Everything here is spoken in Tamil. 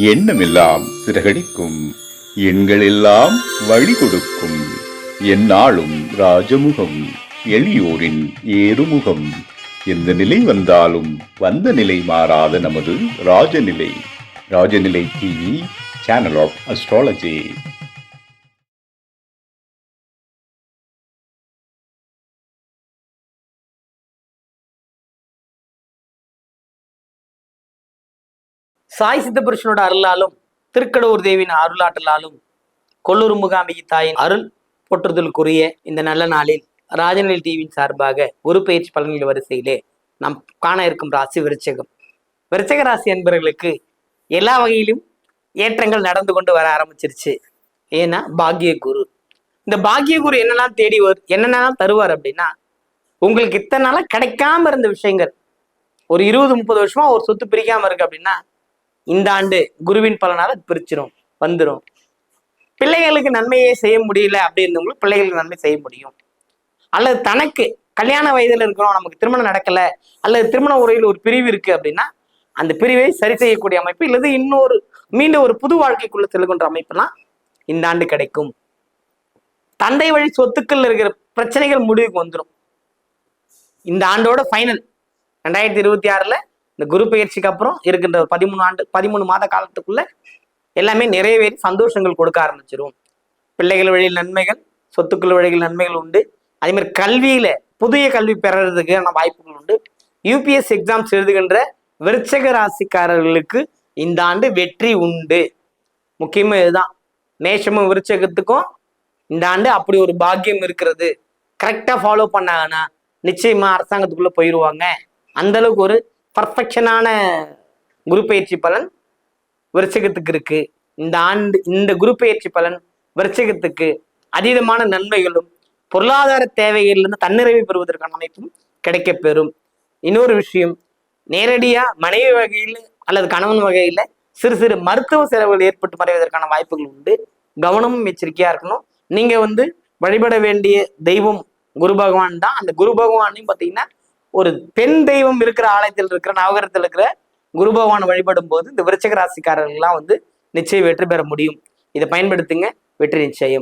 எண்ணமெல்லாம் சிறகடிக்கும், எண்களெல்லாம் வழி கொடுக்கும், எந்நாளும் ராஜமுகம், எளியோரின் ஏறுமுகம். எந்த நிலை வந்தாலும் வந்த நிலை மாறாத நமது Rajanilai. Rajanilai TV, channel of astrology. Sai சித்தபுருஷனோட அருளாலும் திருக்கடவுர் தேவியின் அருளாற்றலாலும் கொல்லூர் முகாமிகி தாயின் அருள் போற்றுதலுக்குரிய இந்த நல்ல நாளில் ராஜநிலை டிவியின் சார்பாக குரு பயிற்சி பலன்கள் வரிசையிலே நாம் காண இருக்கும் ராசி விருச்சகம். விருச்சக ராசி என்பவர்களுக்கு எல்லா வகையிலும் ஏற்றங்கள் நடந்து கொண்டு வர ஆரம்பிச்சிருச்சு. ஏன்னா பாக்கிய குரு. இந்த பாக்கிய குரு என்னெல்லாம் தேடி என்னென்னலாம் தருவார் அப்படின்னா, உங்களுக்கு இத்தனை நாளா கிடைக்காம இருந்த விஷயங்கள், ஒரு 20-30 வருஷமா ஒரு சொத்து பிரிக்காம இருக்கு அப்படின்னா இந்த ஆண்டு குருவின் பலனால பிரிச்சிடும், வந்துடும். பிள்ளைகளுக்கு நன்மையே செய்ய முடியல அப்படி இருந்தவங்களுக்கு பிள்ளைகளுக்கு நன்மை செய்ய முடியும். அல்லது தனக்கு கல்யாண வயதுல இருக்கிறோம், நமக்கு திருமணம் நடக்கல, அல்லது திருமண உரையில் ஒரு பிரிவு இருக்கு அப்படின்னா அந்த பிரிவை சரி செய்யக்கூடிய அமைப்பு, இல்லது மீண்டும் ஒரு புது வாழ்க்கைக்குள்ள செல்கின்ற அமைப்புலாம் இந்த ஆண்டு கிடைக்கும். தந்தை வழி சொத்துக்கள் இருக்கிற பிரச்சனைகள் முடிவுக்கு வந்துடும். இந்த ஆண்டோட ஃபைனல் 2026 இந்த குரு பயிற்சிக்கு அப்புறம் இருக்கின்ற 13 மாத காலத்துக்குள்ள எல்லாமே நிறைவேறி சந்தோஷங்கள் கொடுக்க ஆரம்பிச்சிடும். பிள்ளைகள் வழியில் நன்மைகள், சொத்துக்கள் வழியில் நன்மைகள் உண்டு. அதே மாதிரி கல்வியில புதிய கல்வி பெறறதுக்கான வாய்ப்புகள் உண்டு. யூபிஎஸ் எக்ஸாம்ஸ் எழுதுகின்ற விருச்சக ராசிக்காரர்களுக்கு இந்த ஆண்டு வெற்றி உண்டு. முக்கியமா இதுதான். மேஷமும் விருச்சகத்துக்கும் இந்த ஆண்டு அப்படி ஒரு பாக்கியம் இருக்கிறது. கரெக்டா ஃபாலோ பண்ணாங்கன்னா நிச்சயமா அரசாங்கத்துக்குள்ள போயிடுவாங்க. அந்த அளவுக்கு ஒரு பர்ஃபெக்ஷனான குரு பயிற்சி பலன் விருச்சகத்துக்கு இருக்கு. இந்த ஆண்டு இந்த குரு பயிற்சி பலன் விருச்சகத்துக்கு அதீதமான நன்மைகளும் பொருளாதார தேவைகளிலிருந்து தன்னிறைவு பெறுவதற்கான அமைப்பும் கிடைக்க பெறும். இன்னொரு விஷயம், நேரடியா மனைவி வகையில் அல்லது கணவன் வகையில சிறு சிறு மருத்துவ செலவுகள் ஏற்பட்டு மறைவதற்கான வாய்ப்புகள் உண்டு. கவனமும் எச்சரிக்கையா இருக்கணும். நீங்க வழிபட வேண்டிய தெய்வம் குரு பகவான் தான். அந்த குரு பகவானையும் பார்த்தீங்கன்னா ஒரு பெண் தெய்வம் இருக்கிற ஆலயத்தில் இருக்கிற நவகிரகத்தில் இருக்கிற குரு பகவான் வழிபடும் போது இந்த விருச்சக ராசிக்காரர்கள்லாம் நிச்சயம் வெற்றி பெற முடியும். இதை பயன்படுத்துங்க, வெற்றி நிச்சயம்.